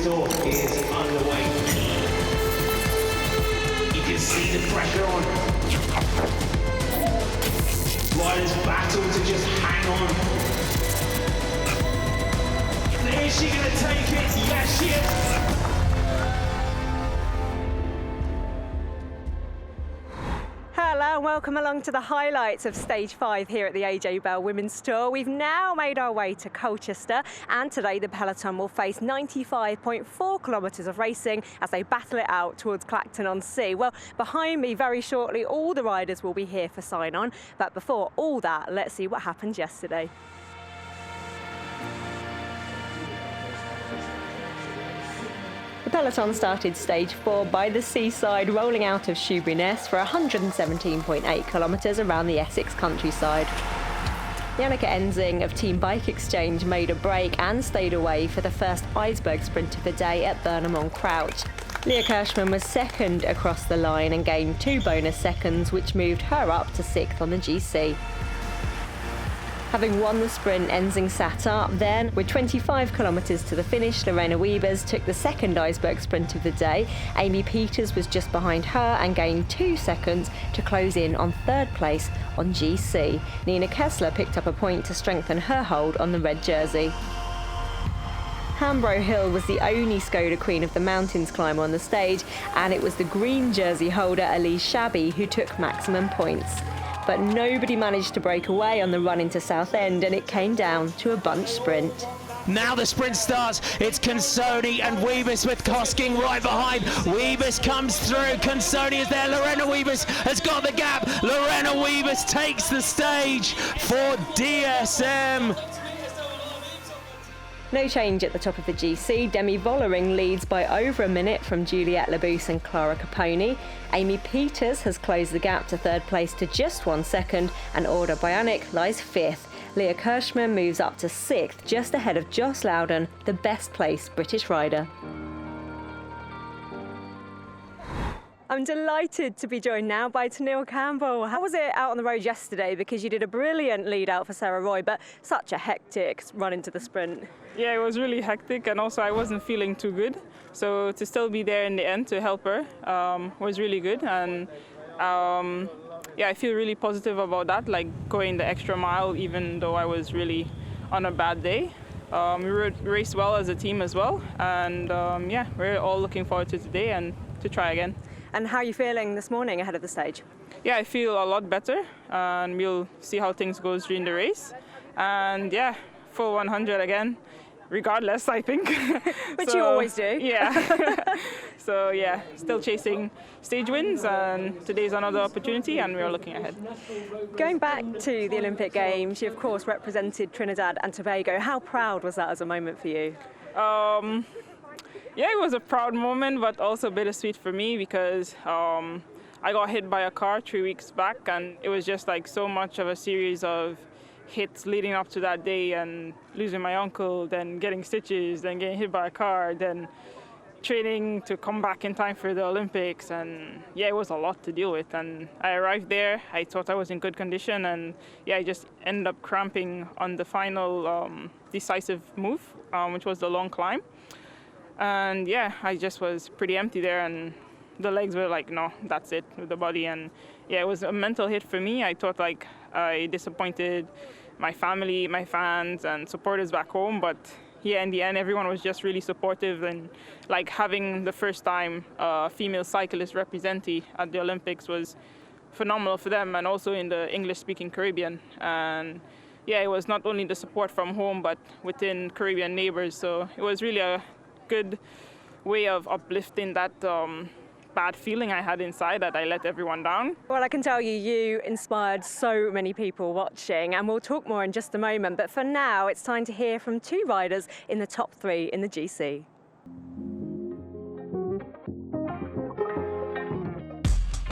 tour is underway. You can see the pressure on. Riders battle to just hang on. Is she going to take it? Yes, she is. Hello and welcome along to the highlights of Stage 5 here at the AJ Bell Women's Tour. We've now made our way to Colchester, and today the peloton will face 95.4 kilometres of racing as they battle it out towards Clacton on Sea. Well, behind me very shortly all the riders will be here for sign-on, but before all that, let's see what happened yesterday. The peloton started Stage 4 by the seaside, rolling out of Shoebury-Ness for 117.8 kilometres around the Essex countryside. Janneke Ensing of Team Bike Exchange made a break and stayed away for the first iceberg sprint of the day at Burnham-on-Crouch. Leah Kirschman was second across the line and gained 2 bonus seconds, which moved her up to 6th on the GC. Having won the sprint, Ensing sat up. Then, with 25 kilometres to the finish, Lorena Wiebes took the second iceberg sprint of the day. Amy Peters was just behind her and gained 2 seconds to close in on 3rd place on GC. Nina Kessler picked up a point to strengthen her hold on the red jersey. Hambro Hill was the only Skoda Queen of the Mountains climber on the stage, and it was the green jersey holder Elise Shabby who took maximum points. But nobody managed to break away on the run into Southend, and it came down to a bunch sprint. Now the sprint starts. It's Consoni and Wiebes with Kosking right behind. Wiebes comes through. Consoni is there. Lorena Wiebes has got the gap. Lorena Wiebes takes the stage for DSM. No change at the top of the GC. Demi Vollering leads by over a minute from Juliette Labousse and Clara Caponi. Amy Peters has closed the gap to 3rd place to just 1 second, and Order Bionic lies 5th. Leah Kirschman moves up to 6th, just ahead of Joss Loudon, the best placed British rider. I'm delighted to be joined now by Tennille Campbell. How was it out on the road yesterday? Because you did a brilliant lead out for Sarah Roy, but such a hectic run into the sprint. Yeah, it was really hectic, and also I wasn't feeling too good. So to still be there in the end to help her was really good. And yeah, I feel really positive about that, like going the extra mile, even though I was really on a bad day. We raced well as a team as well. And yeah, we're all looking forward to today and to try again. And how are you feeling this morning ahead of the stage? Yeah, I feel a lot better, and we'll see how things goes during the race. And yeah, full 100 again, regardless, I think. Which you always do. Yeah. So yeah, still chasing stage wins, and today's another opportunity, and we're looking ahead. Going back to the Olympic Games, you of course represented Trinidad and Tobago. How proud was that as a moment for you? Yeah, it was a proud moment, but also bittersweet for me because I got hit by a car 3 weeks back, and it was just like so much of a series of hits leading up to that day, and losing my uncle, then getting stitches, then getting hit by a car, then training to come back in time for the Olympics. And yeah, it was a lot to deal with. And I arrived there, I thought I was in good condition, and yeah, I just ended up cramping on the final decisive move, which was the long climb. And yeah, I just was pretty empty there, and the legs were like, no, that's it with the body. And yeah, it was a mental hit for me. I thought like I disappointed my family, my fans and supporters back home, but yeah, in the end, everyone was just really supportive, and like having the first time female cyclist representee at the Olympics was phenomenal for them, and also in the English-speaking Caribbean. And yeah, it was not only the support from home, but within Caribbean neighbors. So it was really a good way of uplifting that bad feeling I had inside that I let everyone down. Well, I can tell you, you inspired so many people watching, and we'll talk more in just a moment. But for now, it's time to hear from 2 riders in the top 3 in the GC.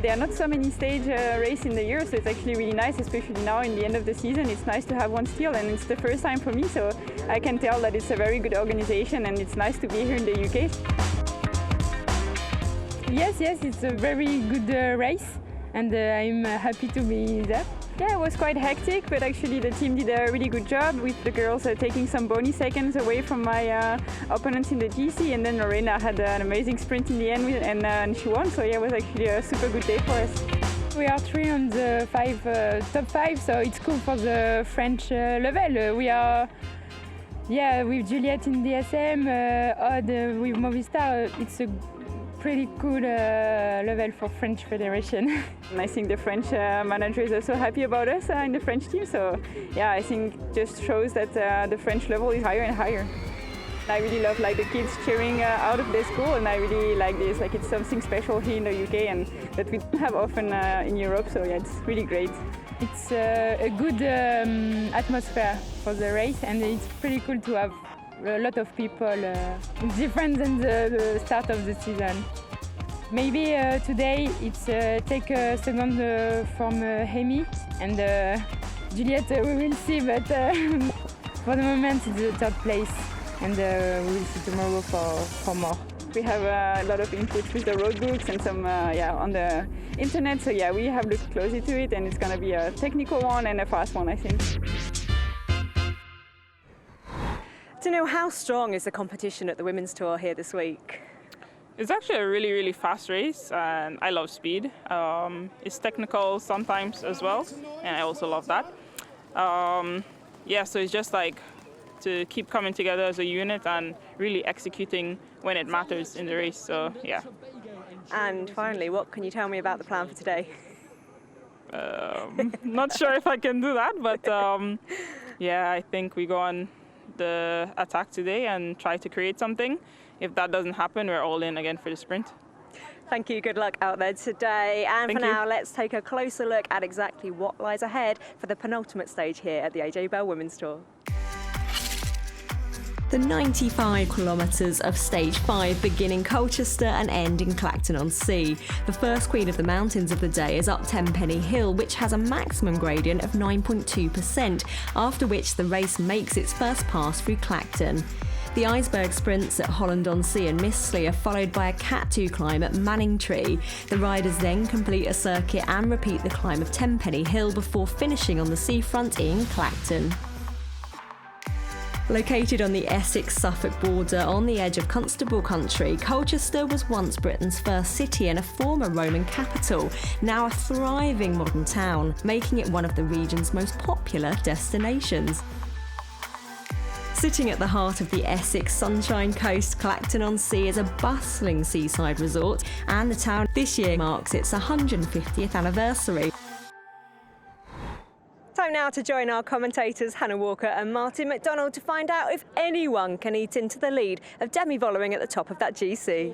There are not so many stage races in the year, so it's actually really nice, especially now in the end of the season. It's nice to have one still, and it's the first time for me, so I can tell that it's a very good organization, and it's nice to be here in the UK. Yes, it's a very good race, and I'm happy to be there. Yeah, it was quite hectic, but actually the team did a really good job with the girls taking some bonus seconds away from my opponents in the GC, and then Lorena had an amazing sprint in the end and she won, so yeah, it was actually a super good day for us. We are 3 on the top 5, so it's cool for the French level. We are, yeah, with Juliette in DSM, Odd with Movistar, it's a pretty good level for French Federation. And I think the French manager is also happy about us in the French team, so yeah, I think just shows that the French level is higher and higher. I really love like the kids cheering out of their school, and I really like this. Like it's something special here in the UK and that we don't have often in Europe. So yeah, it's really great. It's a good atmosphere for the race, and it's pretty cool to have a lot of people. It's different than the start of the season. Maybe today it's take a second from Hemi and Juliette. We will see, but for the moment it's the third place. And we will see tomorrow for more. We have a lot of input with the road books and some on the internet, so yeah, we have looked closely to it, and it's going to be a technical one and a fast one, I think. To know how strong is the competition at the Women's Tour here this week? It's actually a really, really fast race, and I love speed. It's technical sometimes as well, and I also love that. Yeah, so it's just like to keep coming together as a unit and really executing when it matters in the race, so yeah. And finally, what can you tell me about the plan for today? Not sure if I can do that, but yeah, I think we go on the attack today and try to create something. If that doesn't happen, we're all in again for the sprint. Thank you, good luck out there today. And Thank for you. now, let's take a closer look at exactly what lies ahead for the penultimate stage here at the AJ Bell Women's Tour. The 95 kilometres of Stage 5 begin in Colchester and end in Clacton-on-Sea. The first queen of the mountains of the day is up Tenpenny Hill, which has a maximum gradient of 9.2%, after which the race makes its first pass through Clacton. The iceberg sprints at Holland-on-Sea and Mistley are followed by a Cat 2 climb at Manningtree. The riders then complete a circuit and repeat the climb of Tenpenny Hill before finishing on the seafront in Clacton. Located on the Essex-Suffolk border on the edge of Constable country, Colchester was once Britain's first city and a former Roman capital, now a thriving modern town, making it one of the region's most popular destinations. Sitting at the heart of the Essex Sunshine Coast, Clacton-on-Sea is a bustling seaside resort, and the town this year marks its 150th anniversary. Time now to join our commentators Hannah Walker and Martin McDonald to find out if anyone can eat into the lead of Demi Vollering at the top of that GC.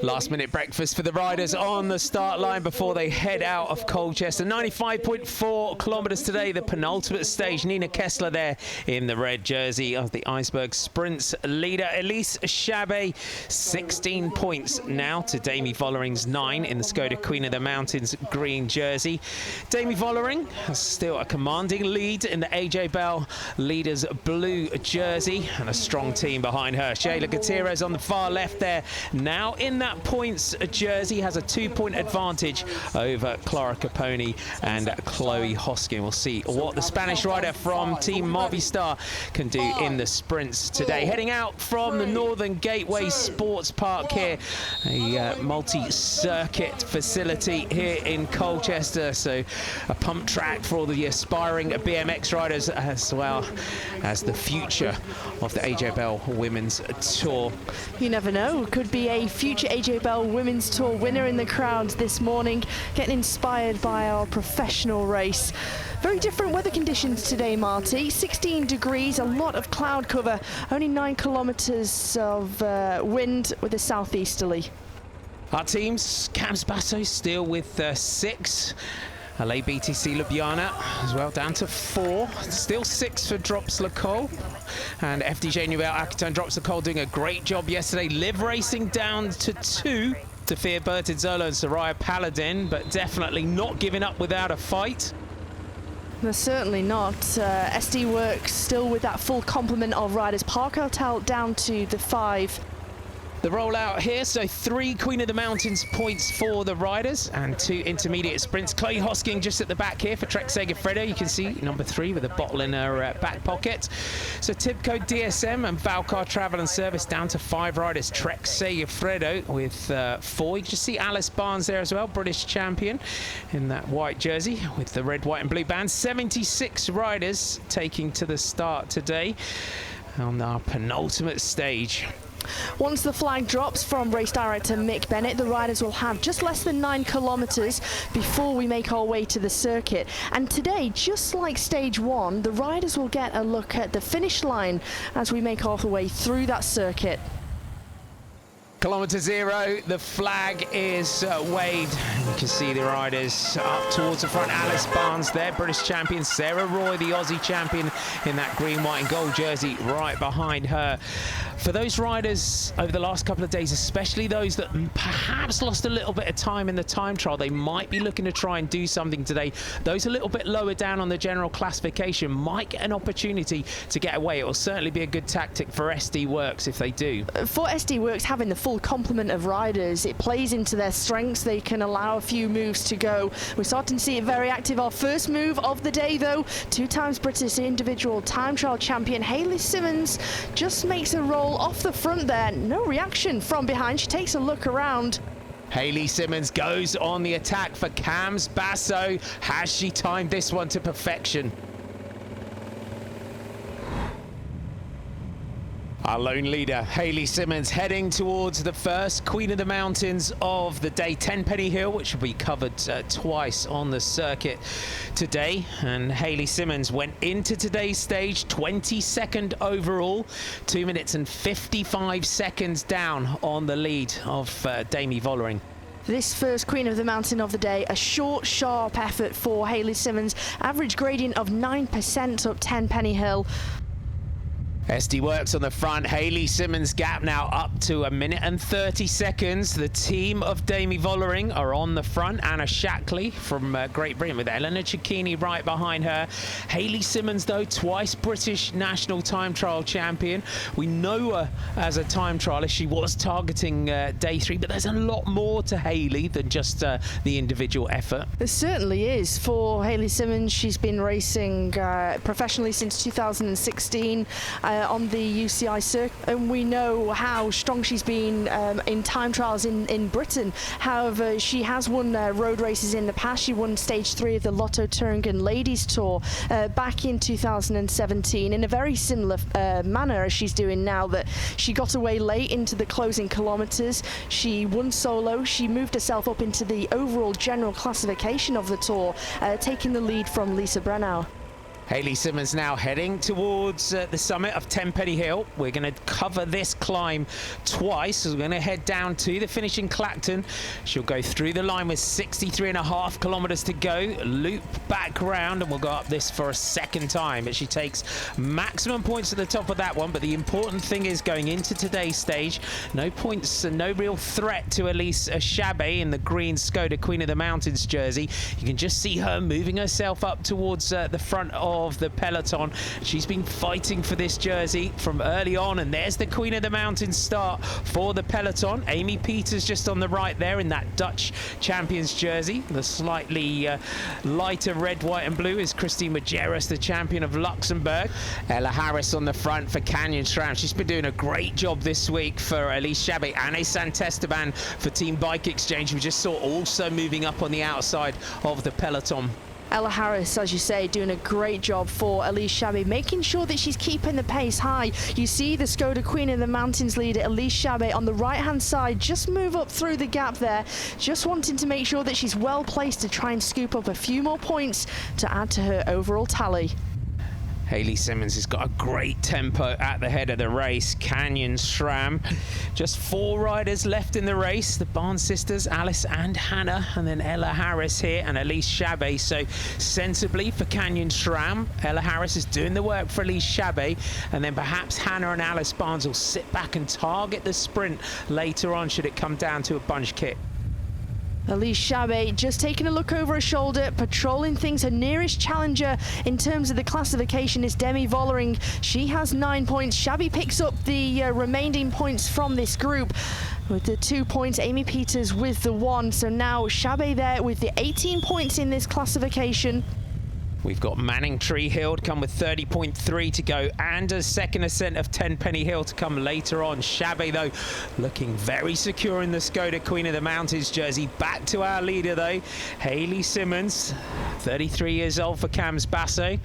Last minute breakfast for the riders on the start line before they head out of Colchester. 95.4 kilometres today, the penultimate stage. Nina Kessler there in the red jersey of the Iceberg Sprints leader. Elise Chabet, 16 points now to Demi Vollering's 9 in the Skoda Queen of the Mountains green jersey. Demi Vollering has still a commanding lead in the AJ Bell leaders blue jersey, and a strong team behind her. Shayla Gutierrez on the far left there now in that points jersey, has a 2-point advantage over Clara Caponi and Chloe Hoskin. We'll see what the Spanish rider from Team Movistar can do in the sprints today. Heading out from the Northern Gateway Sports Park here, a multi-circuit facility here in Colchester, so a pump track for all the aspiring BMX riders as well as the future of the AJ Bell Women's Tour. You never know, could be a future AJ Bell Women's Tour winner in the crowd this morning, getting inspired by our professional race. Very different weather conditions today, Marty. 16 degrees, a lot of cloud cover, only 9 kilometres of wind with a southeasterly. Our teams, Camps Basso still with 6. LA BTC Ljubljana as well, down to 4. Still 6 for Drops Le Col. And FDJ Nouvelle Aquitaine. Drops Le Col doing a great job yesterday. Liv Racing down to 2. Tafir Bertizzolo and Soraya Paladin, but definitely not giving up without a fight. No, certainly not. SD Works still with that full complement of riders. Park Hotel down to the 5. The rollout here, so 3 Queen of the Mountains points for the riders and 2 intermediate sprints. Chloe Hosking just at the back here for Trek Segafredo. You can see number 3 with a bottle in her back pocket. So Tibco, DSM and Valcar Travel and Service down to 5 riders. Trek Segafredo with 4. You can just see Alice Barnes there as well, British champion in that white jersey with the red, white and blue band. 76 riders taking to the start today on our penultimate stage. Once the flag drops from race director Mick Bennett, the riders will have just less than 9 kilometres before we make our way to the circuit. And today, just like stage 1, the riders will get a look at the finish line as we make our way through that circuit. Kilometre 0, the flag is waved. You can see the riders up towards the front. Alice Barnes there, British champion. Sarah Roy, the Aussie champion, in that green, white and gold jersey right behind her. For those riders over the last couple of days, especially those that perhaps lost a little bit of time in the time trial, they might be looking to try and do something today. Those a little bit lower down on the general classification might get an opportunity to get away. It will certainly be a good tactic for SD Works if they do. For SD Works, having the full complement of riders, it plays into their strengths. They can allow a few moves to go. We're starting to see it very active. Our first move of the day, though, 2 times British individual time trial champion Hayley Simmons just makes a roll off the front there. No reaction from behind. She takes a look around. Hayley Simmons goes on the attack for Cams Basso. Has she timed this one to perfection? Our lone leader, Hayley Simmons, heading towards the first Queen of the Mountains of the day, Tenpenny Hill, which will be covered twice on the circuit today. And Hayley Simmons went into today's stage 22nd overall, 2 minutes and 55 seconds down on the lead of Demi Vollering. This first Queen of the Mountain of the day, a short, sharp effort for Hayley Simmons. Average gradient of 9% up Tenpenny Hill. SD Works on the front. Hayley Simmons gap now up to 1 minute and 30 seconds. The team of Demi Vollering are on the front. Anna Shackley from Great Britain with Eleanor Cecchini right behind her. Hayley Simmons, though, twice British national time trial champion. We know her as a time trialist. She was targeting day 3, but there's a lot more to Hayley than just the individual effort. There certainly is. For Hayley Simmons, she's been racing professionally since 2016. On the UCI circuit, and we know how strong she's been in time trials in Britain. However, she has won road races in the past. She won stage 3 of the Lotto Thuringen Ladies Tour back in 2017 in a very similar manner as she's doing now, that she got away late into the closing kilometres. She won solo. She moved herself up into the overall general classification of the tour, taking the lead from Lisa Brennau. Hayley Simmons now heading towards the summit of Tenpenny Hill. We're going to cover this climb twice. We're going to head down to the finish in Clacton. She'll go through the line with 63.5 kilometres to go, loop back round, and we'll go up this for a second time. But she takes maximum points at the top of that one. But the important thing is, going into today's stage, no points and no real threat to Elise Chabe in the green Skoda Queen of the Mountains jersey. You can just see her moving herself up towards the front of the peloton. She's been fighting for this jersey from early on, and there's the Queen of the Mountains start for the peloton. Amy Peters just on the right there in that Dutch champions jersey. The slightly lighter red, white and blue is Christine Majerus, the champion of Luxembourg. Ella Harris on the front for Canyon SRAM. She's been doing a great job this week for Elise Chabe. Anne Santesteban for Team Bike Exchange, we just saw also moving up on the outside of the peloton. Ella Harris, as you say, doing a great job for Elise Chabe, making sure that she's keeping the pace high. You see the Skoda Queen of the Mountains leader, Elise Chabe, on the right-hand side, just move up through the gap there, just wanting to make sure that she's well placed to try and scoop up a few more points to add to her overall tally. Hayley Simmons has got a great tempo at the head of the race. Canyon SRAM. Just 4 riders left in the race. The Barnes sisters, Alice and Hannah, and then Ella Harris here and Elise Chabe. So sensibly for Canyon SRAM, Ella Harris is doing the work for Elise Chabe, and then perhaps Hannah and Alice Barnes will sit back and target the sprint later on should it come down to a bunch kick. Elise Chabet just taking a look over her shoulder, patrolling things. Her nearest challenger in terms of the classification is Demi Vollering. She has 9 points. Chabet picks up the remaining points from this group with the 2 points. Amy Peters with the 1. So now Chabet there with the 18 points in this classification. We've got Manning Tree Hill to come with 30.3 to go, and a second ascent of Tenpenny Hill to come later on. Chabet, though, looking very secure in the Skoda Queen of the Mountains jersey. Back to our leader, though, Hayley Simmons, 33 years old for Cams Basso.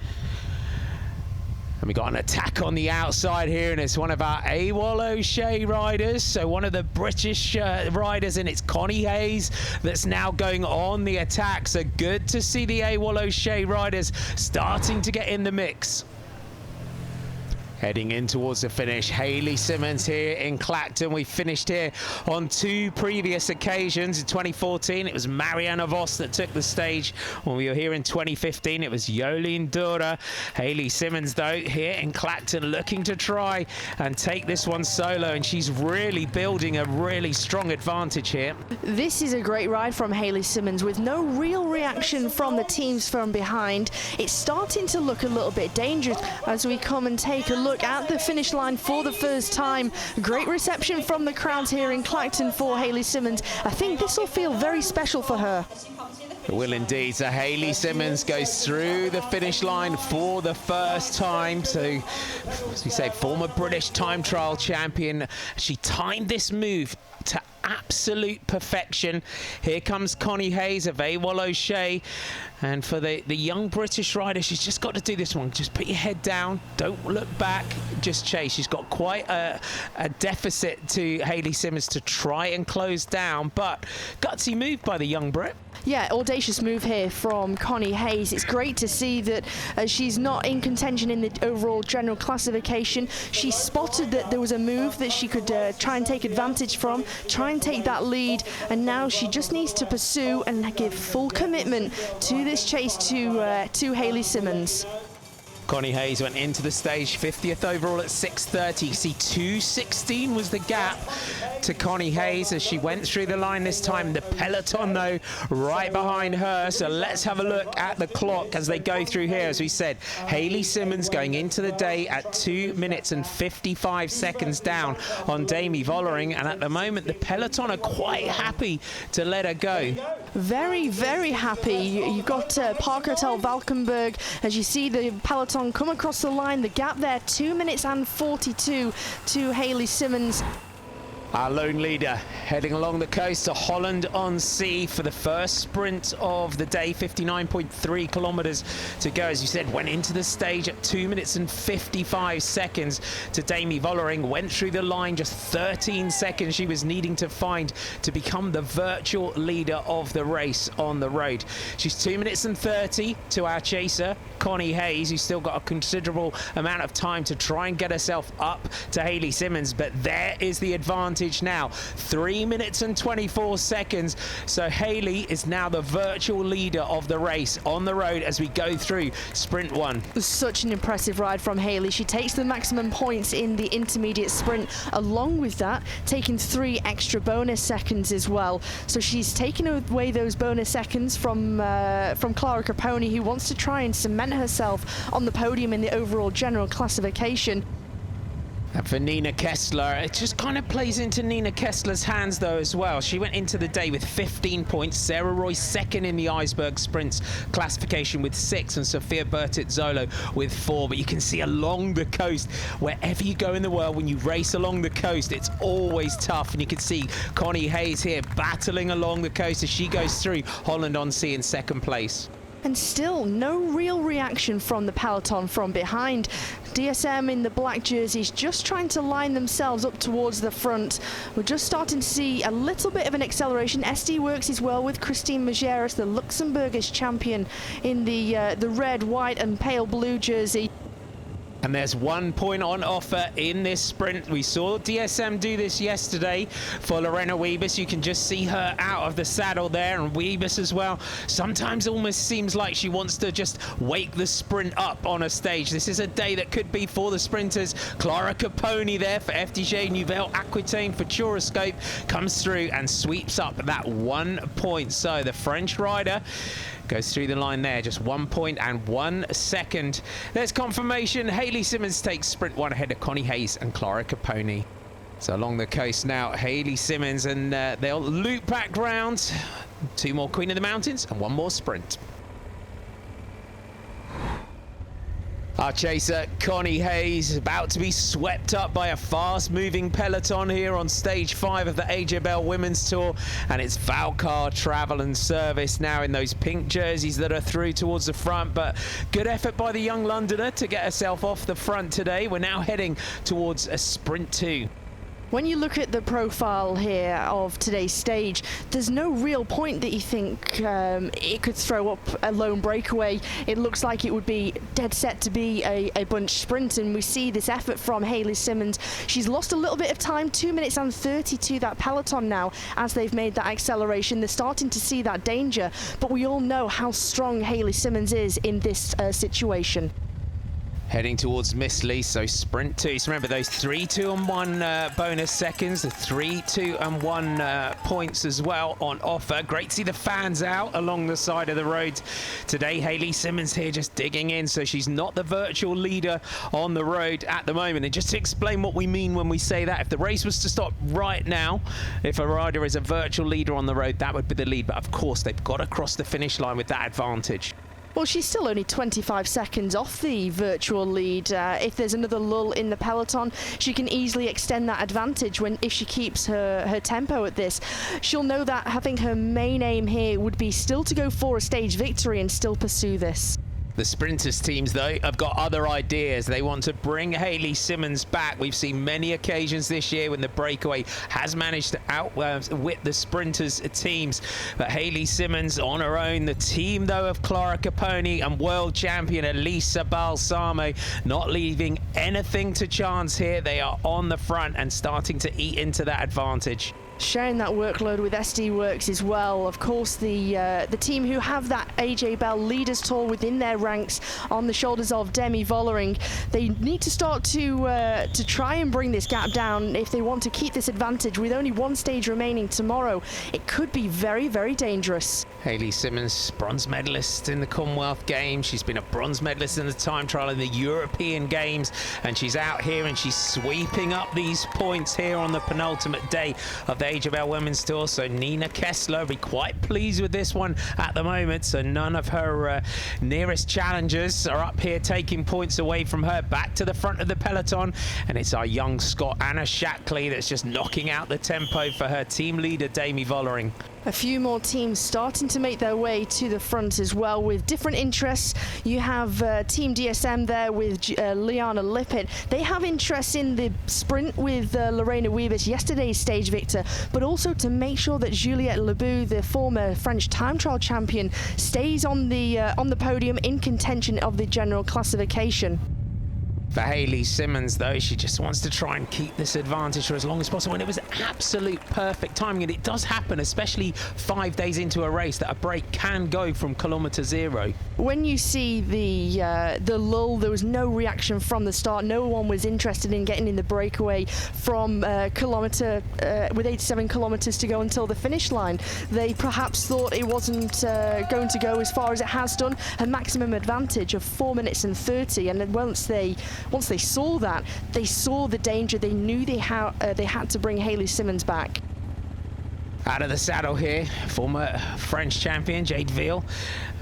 And we got an attack on the outside here, and it's one of our AWOL O'Shea riders. So one of the British riders, and it's Connie Hayes that's now going on the attack. So good to see the AWOL O'Shea riders starting to get in the mix. Heading in towards the finish, Hayley Simmons here in Clacton. We finished here on 2 previous occasions. In 2014, it was Mariana Vos that took the stage. When we were here in 2015, it was Jolien Dura. Hayley Simmons, though, here in Clacton, looking to try and take this one solo, and she's really building a really strong advantage here. This is a great ride from Hayley Simmons with no real reaction from the teams from behind. It's starting to look a little bit dangerous as we come and take a look at the finish line for the first time. Great reception from the crowds here in Clacton for Hayley Simmons. I think this will feel very special for her. It will indeed. So Hayley Simmons goes through the finish line for the first time. So, as we say, former British time trial champion. She timed this move to absolute perfection. Here comes Connie Hayes of AWOL O'Shea. And for the young British rider, she's just got to do this one. Just put your head down. Don't look back. Just chase. She's got quite a deficit to Hayley Simmons to try and close down. But gutsy move by the young Brit. Yeah, audacious move here from Connie Hayes. It's great to see that she's not in contention in the overall general classification. She spotted that there was a move that she could try and take advantage from, try and take that lead, and now she just needs to pursue and give full commitment to this chase to Hayley Simmons. Connie Hayes went into the stage 50th overall at 6:30. See, 2:16 was the gap to Connie Hayes as she went through the line this time. The peloton, though, right behind her. So let's have a look at the clock as they go through here. As we said, Hayley Simmons going into the day at 2 minutes and 55 seconds down on Demi Vollering. And at the moment, the peloton are quite happy to let her go. Very, very happy. You've got Park Hotel Valkenburg. As you see the peloton come across the line, the gap there, 2 minutes and 42 to Hayley Simmons. Our lone leader heading along the coast to Holland on Sea for the first sprint of the day, 59.3 kilometers to go. As you said, went into the stage at 2 minutes and 55 seconds to Demi Vollering. Went through the line just 13 seconds she was needing to find to become the virtual leader of the race on the road. She's 2 minutes and 30 to our chaser, Connie Hayes, who's still got a considerable amount of time to try and get herself up to Hayley Simmons. But there is the advantage now, 3 minutes and 24 seconds. So Hayley is now the virtual leader of the race on the road as we go through sprint 1. Such an impressive ride from Hayley. She takes the maximum points in the intermediate sprint, along with that taking 3 extra bonus seconds as well. So she's taken away those bonus seconds from Clara Caponi, who wants to try and cement herself on the podium in the overall general classification. And for Nina Kessler, it just kind of plays into Nina Kessler's hands, though, as well. She went into the day with 15 points. Sarah Roy second in the Iceberg Sprints classification with 6, and Sophia Bertit-Zolo with 4. But you can see along the coast, wherever you go in the world, when you race along the coast, it's always tough. And you can see Connie Hayes here battling along the coast as she goes through Holland on Sea in second place. And still no real reaction from the peloton from behind. DSM in the black jerseys just trying to line themselves up towards the front. We're just starting to see a little bit of an acceleration. SD works as well with Christine Majeras, the Luxembourgish champion in the red, white and pale blue jersey. And there's 1 point on offer in this sprint. We saw DSM do this yesterday for Lorena Wiebes. You can just see her out of the saddle there, and Wiebes as well. Sometimes almost seems like she wants to just wake the sprint up on a stage. This is a day that could be for the sprinters. Clara Caponi there for FDJ Nouvelle Aquitaine for Turoscope comes through and sweeps up that 1 point. So the French rider goes through the line there, just 1 point and 1 second. There's confirmation. Hayley Simmons takes sprint 1 ahead of Connie Hayes and Clara Caponi. So along the coast now, Hayley Simmons, and they'll loop back round. 2 more Queen of the Mountains and 1 more sprint. Our chaser, Connie Hayes, about to be swept up by a fast-moving peloton here on stage 5 of the AJ Bell Women's Tour, and it's Valcar Travel and Service now in those pink jerseys that are through towards the front. But good effort by the young Londoner to get herself off the front today. We're now heading towards a sprint 2. When you look at the profile here of today's stage, there's no real point that you think it could throw up a lone breakaway. It looks like it would be dead set to be a bunch sprint, and we see this effort from Hayley Simmons. She's lost a little bit of time, 2 minutes and 30 to that peloton now as they've made that acceleration. They're starting to see that danger, but we all know how strong Hayley Simmons is in this situation. Heading towards Miss Lee, so sprint 2. So remember those 3, 2 and 1 bonus seconds, the 3, 2 and 1 points as well on offer. Great to see the fans out along the side of the road today. Hayley Simmons here just digging in, so she's not the virtual leader on the road at the moment. And just to explain what we mean when we say that, if the race was to stop right now, if a rider is a virtual leader on the road, that would be the lead. But of course, they've got to cross the finish line with that advantage. Well, she's still only 25 seconds off the virtual lead. If there's another lull in the peloton, she can easily extend that advantage if she keeps her tempo at this. She'll know that having her main aim here would be still to go for a stage victory and still pursue this. The sprinters teams, though, have got other ideas. They want to bring Hayley Simmons back. We've seen many occasions this year when the breakaway has managed to outwit the sprinters teams. But Hayley Simmons on her own. The team, though, of Clara Caponi and world champion Elisa Balsamo not leaving anything to chance here. They are on the front and starting to eat into that advantage. Sharing that workload with SD Works as well. Of course, the team who have that AJ Bell Leaders Tour within their ranks on the shoulders of Demi Vollering, they need to start to try and bring this gap down if they want to keep this advantage. With only 1 stage remaining tomorrow, it could be very, very dangerous. Hayley Simmons, bronze medalist in the Commonwealth Games. She's been a bronze medalist in the time trial in the European Games, and she's out here and she's sweeping up these points here on the penultimate day of the AJ Bell Women's Tour. So Nina Kessler will be quite pleased with this one at the moment. So none of her nearest challengers are up here taking points away from her. Back to the front of the peloton, and it's our young Scot Anna Shackley that's just knocking out the tempo for her team leader Demi Vollering. A few more teams starting to make their way to the front as well with different interests. You have Team DSM there with Liana Lippert. They have interests in the sprint with Lorena Wiebes, yesterday's stage victor, but also to make sure that Juliette Lebeau, the former French time trial champion, stays on the podium in contention of the general classification. For Hayley Simmons, though, she just wants to try and keep this advantage for as long as possible. And it was absolute perfect timing. And it does happen, especially 5 days into a race, that a break can go from kilometre 0. When you see the lull, there was no reaction from the start. No one was interested in getting in the breakaway from with 87 kilometres to go until the finish line. They perhaps thought it wasn't going to go as far as it has done. A maximum advantage of 4 minutes and 30. And then once they saw that, they saw the danger. They knew they had to bring Hayley Simmons back. Out of the saddle here, former French champion Jade Veal,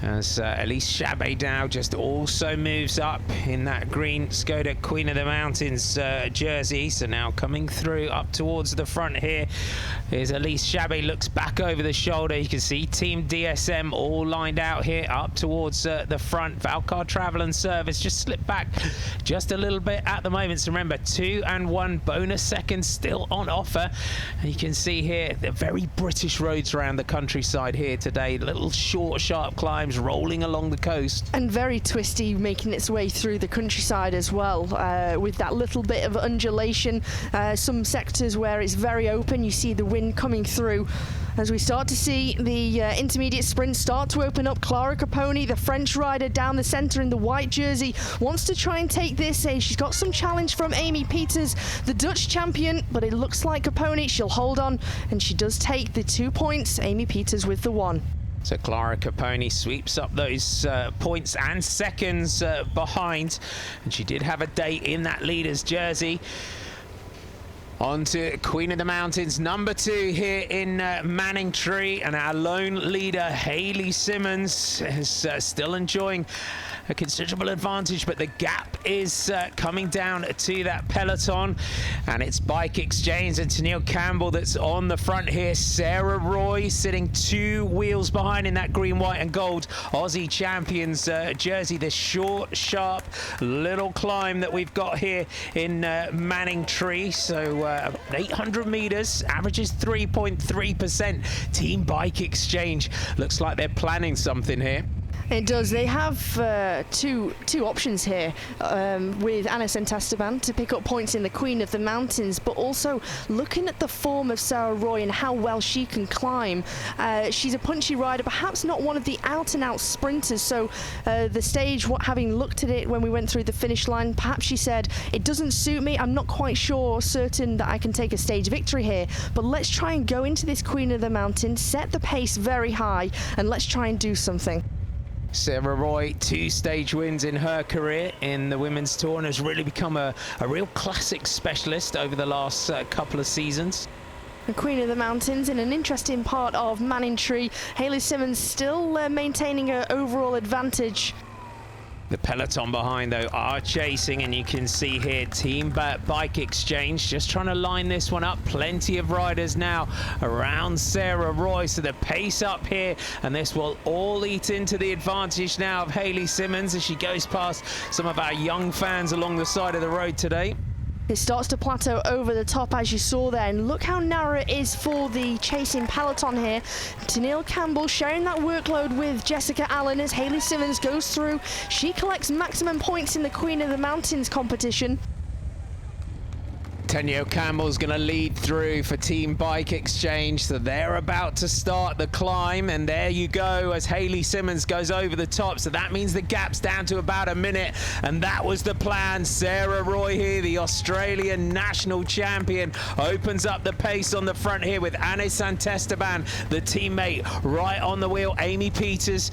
as Elise Chabet just also moves up in that green Skoda Queen of the Mountains jersey. So now coming through up towards the front here is Elise Chabet. Looks back over the shoulder. You can see Team DSM all lined out here up towards the front. Valcar Travel and Service just slipped back just a little bit at the moment. So remember, 2 and 1 bonus seconds still on offer. And you can see here the very British roads around the countryside here today. Little short, sharp climbs rolling along the coast. And very twisty, making its way through the countryside as well, with that little bit of undulation. Some sectors where it's very open, you see the wind coming through. As we start to see the intermediate sprint start to open up, Clara Caponi, the French rider down the centre in the white jersey, wants to try and take this. She's got some challenge from Amy Peters, the Dutch champion, but it looks like Caponi, she'll hold on, and she does take the 2 points, Amy Peters with the 1. So Clara Caponi sweeps up those points and seconds behind, and she did have a day in that leader's jersey. On to Queen of the Mountains, number 2 here in Manningtree, and our lone leader, Hayley Simmons, is still enjoying a considerable advantage, but the gap is coming down to that peloton, and it's Bike Exchange and Tennille Campbell that's on the front here. Sarah Roy sitting 2 wheels behind in that green, white and gold Aussie Champions jersey. This short, sharp little climb that we've got here in Manningtree. So 800 meters, averages 3.3%. Team Bike Exchange looks like they're planning something here. It does. They have two options here, with Anna Santesteban to pick up points in the Queen of the Mountains, but also looking at the form of Sarah Roy and how well she can climb. She's a punchy rider, perhaps not one of the out-and-out sprinters, so the stage, having looked at it when we went through the finish line, perhaps she said, it doesn't suit me, I'm not quite certain that I can take a stage victory here, but let's try and go into this Queen of the Mountains, set the pace very high, and let's try and do something. Sarah Roy, 2 stage wins in her career in the women's tour, and has really become a real classic specialist over the last couple of seasons. The Queen of the Mountains in an interesting part of Manningtree. Hayley Simmons still maintaining her overall advantage. The peloton behind, though, are chasing, and you can see here Team Bike Exchange just trying to line this one up. Plenty of riders now around Sarah Roy, so the pace up here, and this will all eat into the advantage now of Hayley Simmons as she goes past some of our young fans along the side of the road today. It starts to plateau over the top, as you saw there, and look how narrow it is for the chasing peloton here. Tennille Campbell sharing that workload with Jessica Allen as Hayley Simmons goes through. She collects maximum points in the Queen of the Mountains competition. Tennille Campbell's going to lead through for Team Bike Exchange, so they're about to start the climb, and there you go as Hayley Simmons goes over the top, so that means the gap's down to about a minute, and that was the plan. Sarah Roy here, the Australian national champion, opens up the pace on the front here with Anna Santesteban, the teammate, right on the wheel. Amy Peters,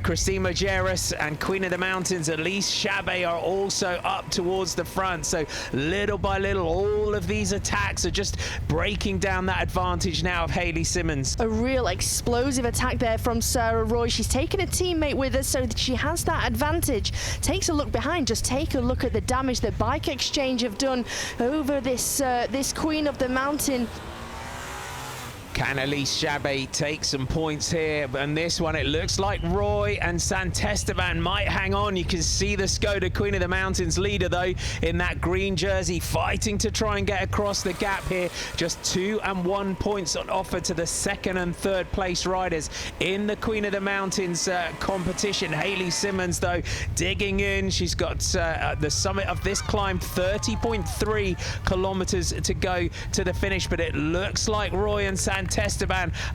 Christine Majerus, and Queen of the Mountains, Elise Chabet, are also up towards the front, so little by little, all of these attacks are just breaking down that advantage now of Hayley Simmons. A real explosive attack there from Sarah Roy. She's taken a teammate with her so that she has that advantage. Takes a look behind, just take a look at the damage that Bike Exchange have done over this Queen of the Mountain. Can Elise Chabet take some points here? And this one, it looks like Roy and Santesteban might hang on. You can see the Skoda Queen of the Mountains leader, though, in that green jersey, fighting to try and get across the gap here. Just 2 and 1 points on offer to the 2nd and 3rd place riders in the Queen of the Mountains competition. Hayley Simmons, though, digging in. She's got at the summit of this climb, 30.3 kilometers to go to the finish, but it looks like Roy and Santesteban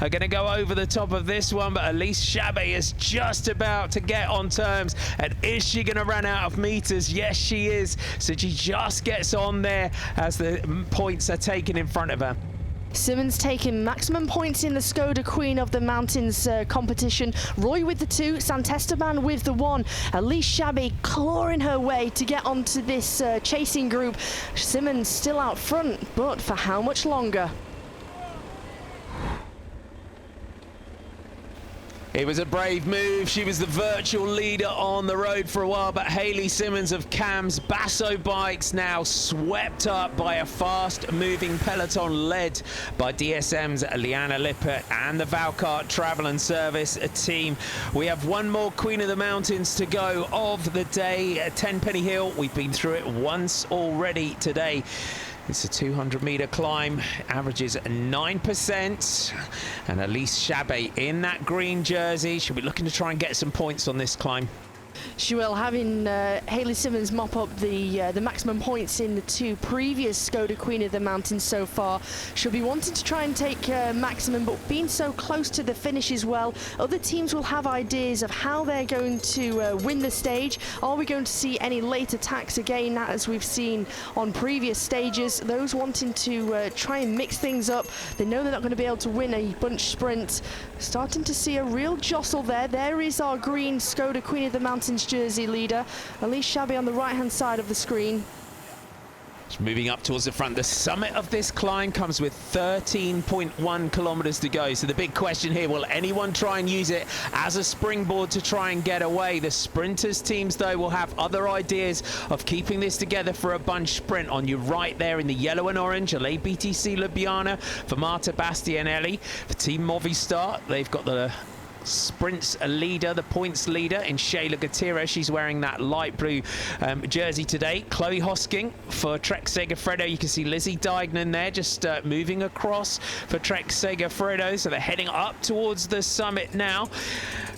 are going to go over the top of this one, but Elise Chabet is just about to get on terms. And is she going to run out of meters? Yes, she is. So she just gets on there as the points are taken in front of her. Simmons taking maximum points in the Skoda Queen of the Mountains competition. Roy with the 2, Santesteban with the 1. Elise Chabet clawing her way to get onto this chasing group. Simmons still out front, but for how much longer? It was a brave move. She was the virtual leader on the road for a while, but Hayley Simmons of CAM's Basso Bikes now swept up by a fast-moving peloton led by DSM's Liana Lippert and the Valcart Travel and Service team. We have one more Queen of the Mountains to go of the day at Tenpenny Hill. We've been through it once already today. It's a 200-meter climb, averages 9%, and Elise Chabet in that green jersey. She'll be looking to try and get some points on this climb. She will, having Hayley Simmons mop up the maximum points in the two previous Skoda Queen of the Mountains so far. She'll be wanting to try and take maximum, but being so close to the finish as well, other teams will have ideas of how they're going to win the stage. Are we going to see any late attacks again, as we've seen on previous stages? Those wanting to try and mix things up, they know they're not going to be able to win a bunch sprint. Starting to see a real jostle there. There is our green Skoda Queen of the Mountains jersey leader, Elise Chabet, on the right-hand side of the screen. She's moving up towards the front. The summit of this climb comes with 13.1 kilometers to go. So the big question here, will anyone try and use it as a springboard to try and get away? The sprinters teams, though, will have other ideas of keeping this together for a bunch sprint. On your right there in the yellow and orange, LA BTC Ljubljana for Marta Bastianelli. For Team Movistar, they've got the sprints leader, the points leader in Shayla Gutierrez. She's wearing that light blue jersey today. Chloe Hosking for Trek Segafredo. You can see Lizzie Deignan there just moving across for Trek Segafredo. So they're heading up towards the summit now.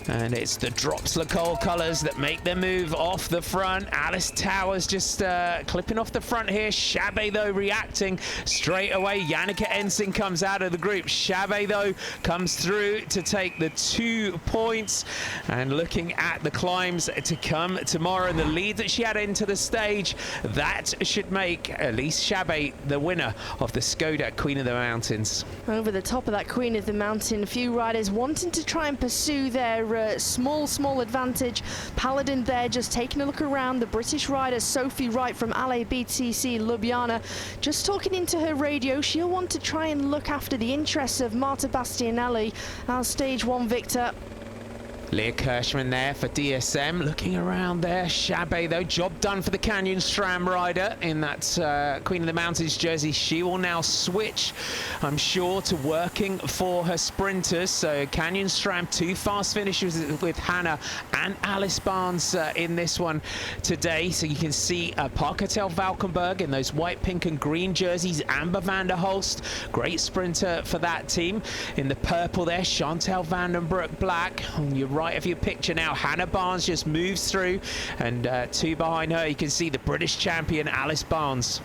And it's the Drops-Lacole colours that make their move off the front. Alice Towers just clipping off the front here. Chabet, though, reacting straight away. Janneke Ensing comes out of the group. Chabet, though, comes through to take the 2 points. And looking at the climbs to come tomorrow and the lead that she had into the stage, that should make Elise Chabet the winner of the Skoda Queen of the Mountains. Over the top of that Queen of the Mountain, a few riders wanting to try and pursue their small advantage. Paladin there just taking a look around. The British rider Sophie Wright from LA BTC Ljubljana just talking into her radio. She'll want to try and look after the interests of Marta Bastianelli, our stage 1 victor. Leah Kirschman there for DSM, looking around there. Chabet, though, job done for the Canyon SRAM rider in that Queen of the Mountains jersey. She will now switch, I'm sure, to working for her sprinters. So Canyon SRAM, 2 fast finishes with Hannah and Alice Barnes in this one today. So you can see Park-Hotel Valkenburg in those white, pink and green jerseys. Amber van der Holst, great sprinter for that team. In the purple there, Chantal Vandenbroek black. On your right of your picture now, Hannah Barnes just moves through, and 2 behind her you can see the British champion Alice Barnes.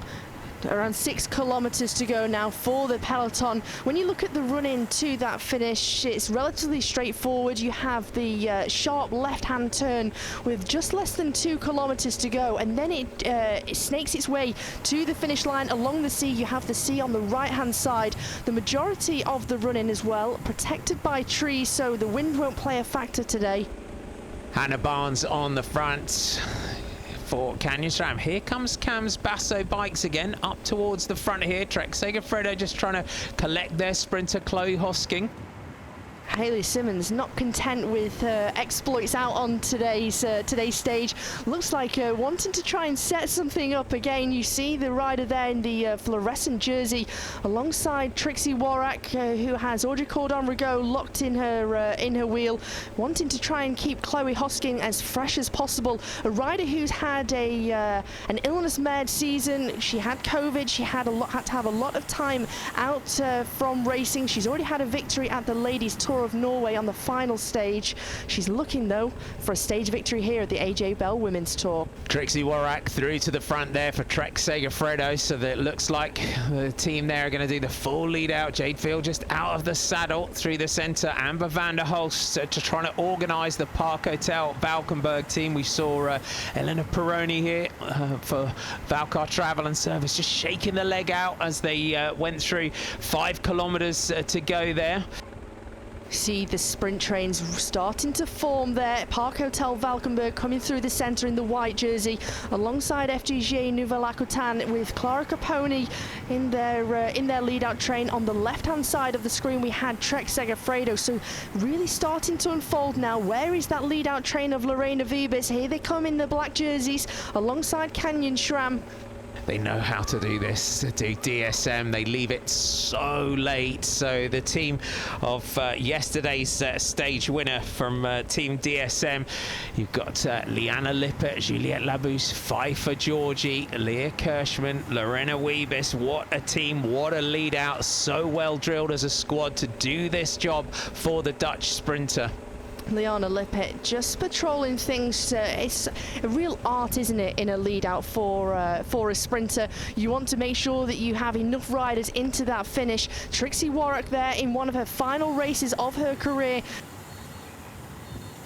Around 6 kilometers to go now for the peloton. When you look at the run-in to that finish, it's relatively straightforward. You have the sharp left-hand turn with just less than 2 kilometers to go, and then it snakes its way to the finish line along the sea. You have the sea on the right-hand side. The majority of the run-in as well protected by trees, so the wind won't play a factor today. Hannah Barnes on the front for Canyon SRAM. Here comes Cam's Basso bikes again, up towards the front here. Trek Segafredo just trying to collect their sprinter, Chloe Hosking. Hayley Simmons not content with exploits out on today's stage. Looks like wanting to try and set something up again. You see the rider there in the fluorescent jersey alongside Trixie Warrack, who has Audrey Cordon-Rigaud locked in her wheel, wanting to try and keep Chloe Hosking as fresh as possible. A rider who's had an illness-marred season. She had COVID. She had to have a lot of time out from racing. She's already had a victory at the Ladies Tour of Norway on the final stage. She's looking, though, for a stage victory here at the AJ Bell Women's Tour. Trixie Warrack through to the front there for Trek Segafredo, so that it looks like the team there are going to do the full lead out. Jade Field just out of the saddle through the centre. Amber van der Holst to trying to organise the Park-Hotel Valkenburg team. We saw Elena Peroni here for Valcar Travel and Service just shaking the leg out as they went through 5 kilometres to go there. See the sprint trains starting to form there. Park-Hotel Valkenburg coming through the centre in the white jersey alongside FDJ Nouvelle-Aquitaine with Clara Caponi in their lead-out train. On the left-hand side of the screen we had Trek Segafredo, so really starting to unfold now. Where is that lead-out train of Lorena Wiebes? Here they come in the black jerseys alongside Canyon SRAM. They know how to do this. Do DSM, they leave it so late. So the team of yesterday's stage winner from Team DSM, you've got Liana Lippert, Juliette Labousse, Pfeiffer Georgie, Leah Kirschman, Lorena Wiebes. What a team, what a lead out. So well drilled as a squad to do this job for the Dutch sprinter. Liana Lippert just patrolling things. It's a real art, isn't it, in a lead out for a sprinter. You want to make sure that you have enough riders into that finish. Trixie Warwick there in one of her final races of her career.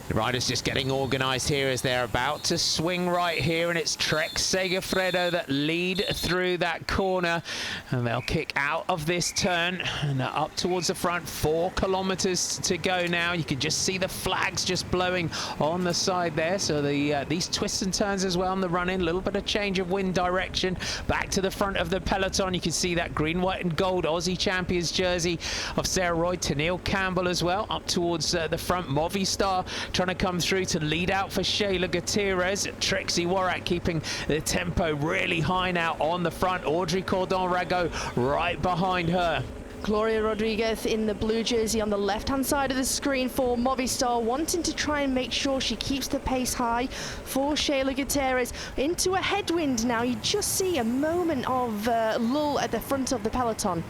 The riders just getting organised here as they're about to swing right here, and it's Trek Segafredo that lead through that corner, and they'll kick out of this turn and up towards the front. 4 kilometres to go now. You can just see the flags just blowing on the side there. So these twists and turns as well on the run-in. A little bit of change of wind direction. Back to the front of the peloton. You can see that green, white and gold Aussie Champions jersey of Sarah Roy. Tennille Campbell as well up towards the front. Movistar trying to come through to lead out for Shayla Gutierrez. Trixie Warwick keeping the tempo really high now on the front. Audrey Cordon-Rago right behind her. Gloria Rodriguez in the blue jersey on the left-hand side of the screen for Movistar, wanting to try and make sure she keeps the pace high for Shayla Gutierrez. Into a headwind now. You just see a moment of lull at the front of the peloton.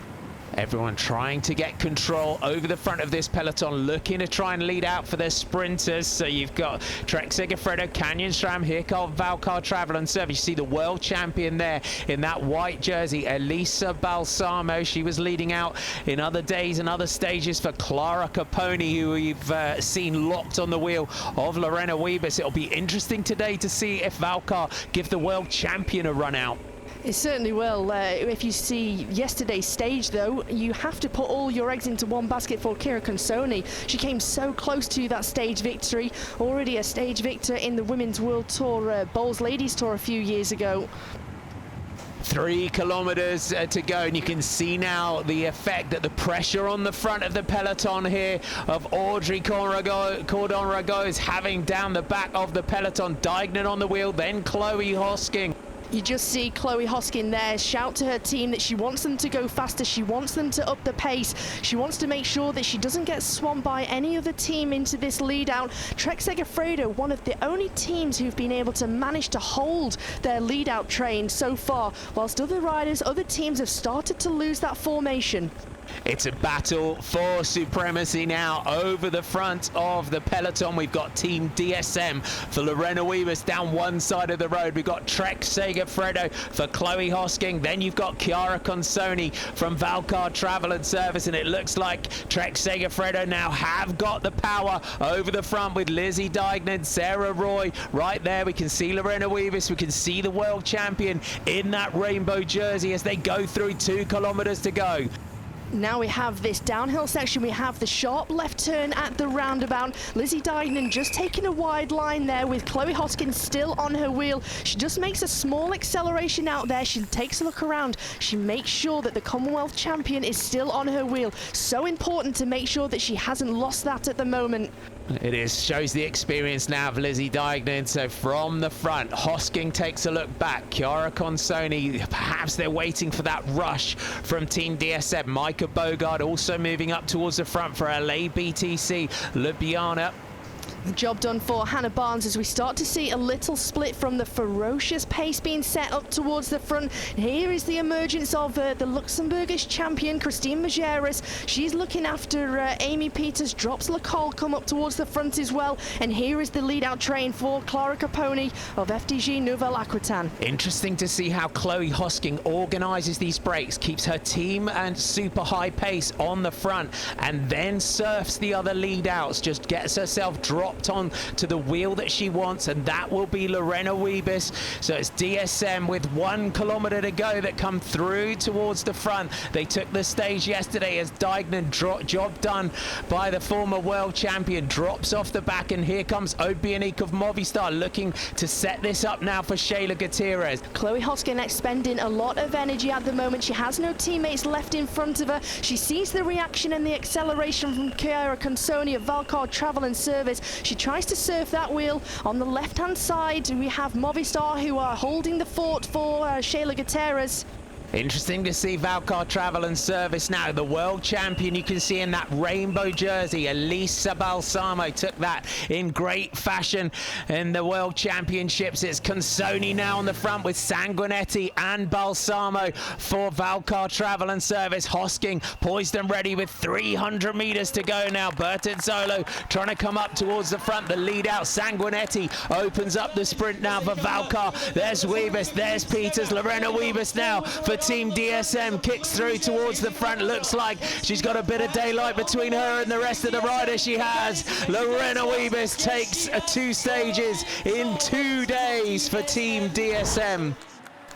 Everyone trying to get control over the front of this peloton, looking to try and lead out for their sprinters. So you've got Trek Segafredo, Canyon Stram, here comes Valcar Travel and Service. You see the world champion there in that white jersey, Elisa Balsamo. She was leading out in other days and other stages for Clara Caponi, who we've seen locked on the wheel of Lorena Wiebes. It'll be interesting today to see if Valcar give the world champion a run out. It certainly will. If you see yesterday's stage, though, you have to put all your eggs into one basket for Kira Consoni. She came so close to that stage victory, already a stage victor in the Women's World Tour, Bowls Ladies Tour a few years ago. 3 kilometers to go, and you can see now the effect that the pressure on the front of the peloton here of Audrey Cordon-Rago is having down the back of the peloton. Dignan on the wheel, then Chloe Hosking. You just see Chloe Hosking there shout to her team that she wants them to go faster. She wants them to up the pace. She wants to make sure that she doesn't get swamped by any other team into this lead out. Trek Segafredo, one of the only teams who've been able to manage to hold their lead out train so far, whilst other riders, other teams have started to lose that formation. It's a battle for supremacy now over the front of the peloton. We've got Team DSM for Lorena Wiebes down one side of the road. We've got Trek Segafredo for Chloe Hosking. Then you've got Chiara Consoni from Valcar Travel and Service. And it looks like Trek Segafredo now have got the power over the front with Lizzie Dignan, Sarah Roy right there. We can see Lorena Wiebes. We can see the world champion in that rainbow jersey as they go through 2 kilometers to go. Now we have this downhill section. We have the sharp left turn at the roundabout. Lizzie Dignan just taking a wide line there with Chloe Hoskins still on her wheel. She just makes a small acceleration out there. She takes a look around. She makes sure that the Commonwealth champion is still on her wheel. So important to make sure that she hasn't lost that at the moment. It is, shows the experience now of Lizzie Dignan. So from the front, Hosking takes a look back. Chiara Consoni, perhaps they're waiting for that rush from Team DSM. Micah Bogard also moving up towards the front for LA BTC. Ljubljana. Job done for Hannah Barnes as we start to see a little split from the ferocious pace being set up towards the front. Here is the emergence of the Luxembourgish champion, Christine Majerus. She's looking after Amy Peters. Drops Lacole come up towards the front as well. And here is the lead-out train for Clara Caponi of FDG Nouvelle Aquitaine. Interesting to see how Chloe Hosking organises these breaks, keeps her team and super high pace on the front, and then surfs the other lead-outs, just gets herself dropped on to the wheel that she wants, and that will be Lorena Wiebes. So it's DSM with 1 kilometer to go that come through towards the front. They took the stage yesterday as Dignan, job done by the former world champion, drops off the back, and here comes Obianik of Movistar looking to set this up now for Shayla Gutierrez. Chloe Hosking expending a lot of energy at the moment. She has no teammates left in front of her. She sees the reaction and the acceleration from Chiara Consoni of Valcar Travel and Service. She tries to surf that wheel. On the left-hand side, we have Movistar, who are holding the fort for Shayla Gutierrez. Interesting to see Valcar Travel and Service now. The world champion, you can see in that rainbow jersey. Elisa Balsamo took that in great fashion in the world championships. It's Consoni now on the front with Sanguinetti and Balsamo for Valcar Travel and Service. Hosking poised and ready with 300 meters to go now. Bertonzolo trying to come up towards the front. The lead out, Sanguinetti opens up the sprint now for Valcar. There's Wiebes, there's Peters. Lorena Wiebes now for Team DSM, kicks through towards the front. Looks like she's got a bit of daylight between her and the rest of the riders. She has. Lorena Wiebes takes 2 stages in 2 days for Team DSM.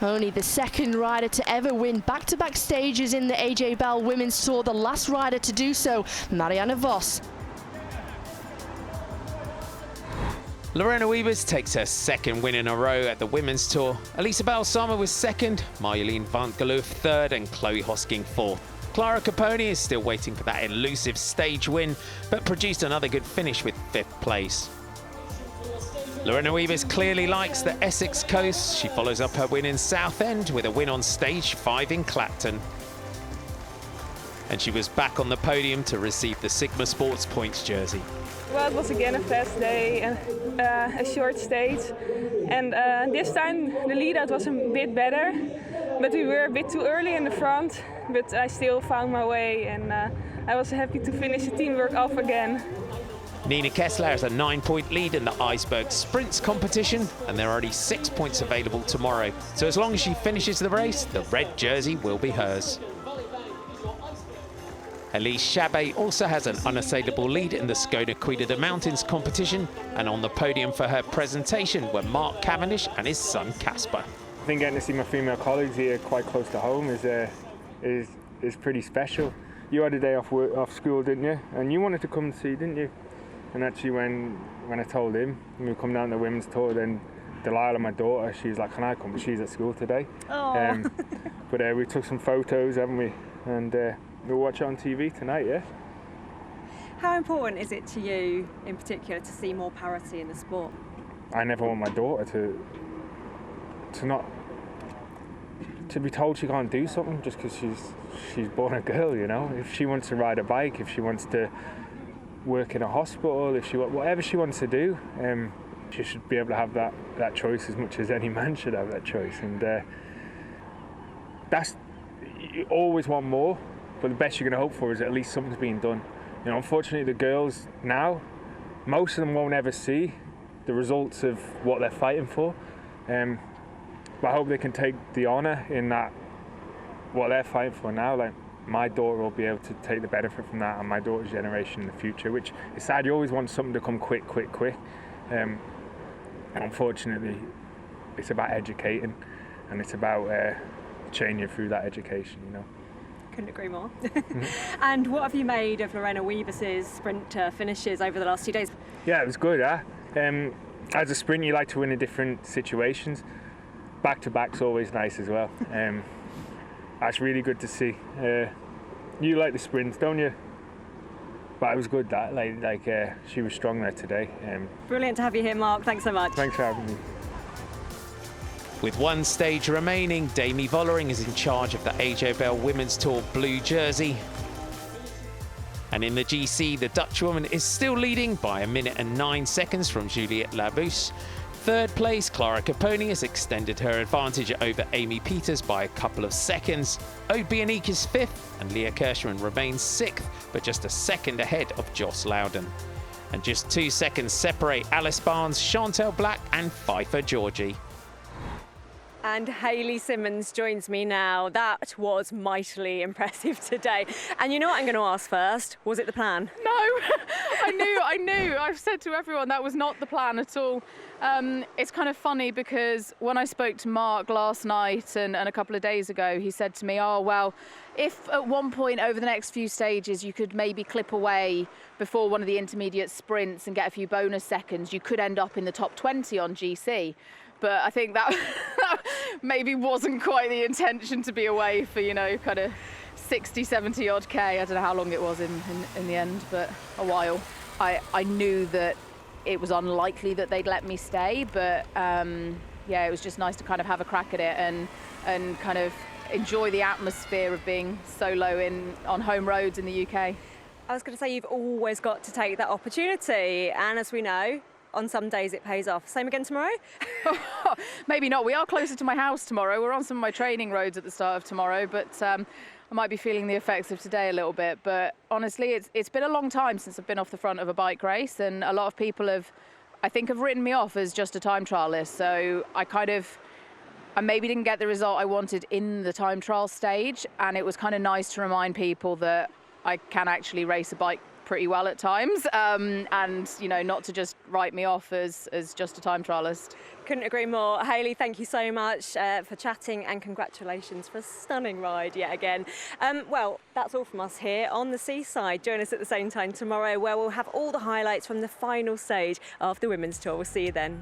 Only the second rider to ever win back-to-back stages in the AJ Bell Women's Tour. The last rider to do so, Marianne Vos. Lorena Wiebes takes her second win in a row at the Women's Tour. Elisa Balsamo was second, Marjolein van Geloof third, and Chloe Hosking fourth. Clara Caponi is still waiting for that elusive stage win, but produced another good finish with 5th place. Lorena Wiebes clearly likes the Essex coast. She follows up her win in Southend with a win on stage 5 in Clacton. And she was back on the podium to receive the Sigma Sports Points jersey. Well, it was again a fast day and a short stage. And this time the lead-out was a bit better, but we were a bit too early in the front. But I still found my way, and I was happy to finish the teamwork off again. Nina Kessler has a 9-point lead in the Iceberg Sprints competition, and there are only 6 points available tomorrow. So as long as she finishes the race, the red jersey will be hers. Elise Chabet also has an unassailable lead in the Skoda Queen of the Mountains competition, and on the podium for her presentation were Mark Cavendish and his son Casper. I think getting to see my female colleagues here quite close to home is pretty special. You had a day off school, didn't you? And you wanted to come and see, didn't you? And actually when I told him when we come down to the Women's Tour, then Delilah, my daughter, she's like, can I come? But she's at school today. But we took some photos, haven't we? And we'll watch it on TV tonight, yeah? How important is it to you, in particular, to see more parity in the sport? I never want my daughter to be told she can't do something just because she's born a girl, you know? If she wants to ride a bike, if she wants to work in a hospital, whatever she wants to do, she should be able to have that choice as much as any man should have that choice. And you always want more, but the best you're going to hope for is at least something's being done. You know, unfortunately, the girls now, most of them won't ever see the results of what they're fighting for. But I hope they can take the honour in that, what they're fighting for now. Like, my daughter will be able to take the benefit from that, and my daughter's generation in the future, which is sad. You always want something to come quick. And unfortunately, it's about educating, and it's about changing through that education, you know. Couldn't agree more. And what have you made of Lorena Wiebes' sprint finishes over the last 2 days? Yeah, it was good. As a sprint, you like to win in different situations. Back-to-back's always nice as well. That's really good to see. You like the sprints, don't you? But it was good that she was strong there today. Brilliant to have you here, Mark. Thanks so much. Thanks for having me. With one stage remaining, Demi Vollering is in charge of the AJ Bell Women's Tour blue jersey. And in the GC, the Dutch woman is still leading by 1 minute and 9 seconds from Juliette Labus. Third place, Clara Caponi has extended her advantage over Amy Peters by a couple of seconds. Ode Bionique is 5th, and Leah Kirschman remains 6th, but just a second ahead of Joss Loudon. And just 2 seconds separate Alice Barnes, Chantel Black and Pfeiffer Georgie. And Hayley Simmons joins me now. That was mightily impressive today. And you know what I'm going to ask first? Was it the plan? No, I knew. I've said to everyone that was not the plan at all. It's kind of funny because when I spoke to Mark last night and a couple of days ago, he said to me, oh, well, if at one point over the next few stages you could maybe clip away before one of the intermediate sprints and get a few bonus seconds, you could end up in the top 20 on GC. But I think that maybe wasn't quite the intention to be away for, you know, kind of 60, 70 odd K. I don't know how long it was in the end, but a while. I knew that it was unlikely that they'd let me stay, but yeah, it was just nice to kind of have a crack at it and kind of enjoy the atmosphere of being solo on home roads in the UK. I was going to say, you've always got to take that opportunity, and as we know, on some days it pays off. Same again tomorrow? Maybe not. We are closer to my house tomorrow. We're on some of my training roads at the start of tomorrow, but I might be feeling the effects of today a little bit. But honestly, it's been a long time since I've been off the front of a bike race, and a lot of people I think have written me off as just a time trialist. So I maybe didn't get the result I wanted in the time trial stage, and it was kind of nice to remind people that I can actually race a bike pretty well at times, and not to just write me off as just a time trialist. Couldn't agree more. Hayley, thank you so much for chatting, and congratulations for a stunning ride yet again. Well, that's all from us here on the Seaside. Join us at the same time tomorrow, where we'll have all the highlights from the final stage of the Women's Tour. We'll see you then.